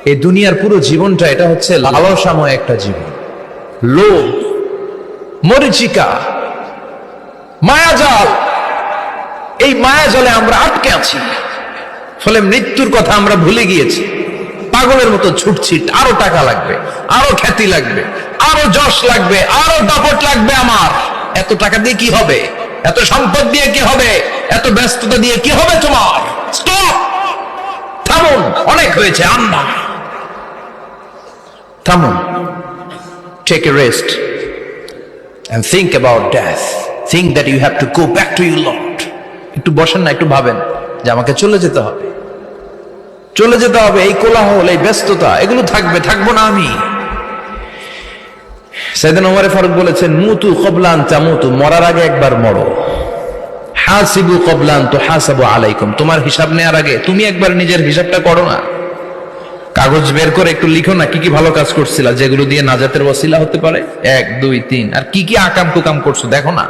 এই দুনিয়ার পুরো জীবনটা এটা হচ্ছে লালসাময় একটা জীবন, লোভ, মরিচিকা, মায়াজাল। এই মায়াজালে আমরা আটকে আছি, ফলে মৃত্যুর কথা আমরা ভুলে গিয়েছি। পাগলের মতো ছুটছি, আরো টাকা লাগবে, আরো খ্যাতি লাগবে, আরো যশ লাগবে, আরো দাপট লাগবে। আমার এত টাকা দিয়ে কি হবে? এত সম্পদ দিয়ে কি হবে? এত ব্যস্ততা দিয়ে কি হবে তোমার? স্টপ, থামুন, অনেক হয়েছে। আন্না, থামুন, take a rest and think about death. Think that you have to go back to your Lord. একটু বসেন না, একটু ভাবেন যে আমাকে চলে যেতে হবে, চলে যেতে হবে। এই কোলাহল, এই ব্যস্ততা, এগুলো থাকবে, থাকবো না আমি। সাইয়েদনা ওমর ফারুক বলেছেন, মুতু ক্বাবলা আন তামুতু, মরার আগে একবার মরো। হাসিবু ক্বাবলা আন তুহাসাবু আলাইকুম, তোমার হিসাব নেওয়ার আগে তুমি একবার নিজের হিসাবটা করো না। কাগজ বের করে একটু লিখো না কি কি ভালো কাজ করছিলা, যেগুলো দিয়ে নাজাতের ওসিলা হতে পারে। 1 2 3, আর কি কি আকাম কুকাম করছো দেখো না।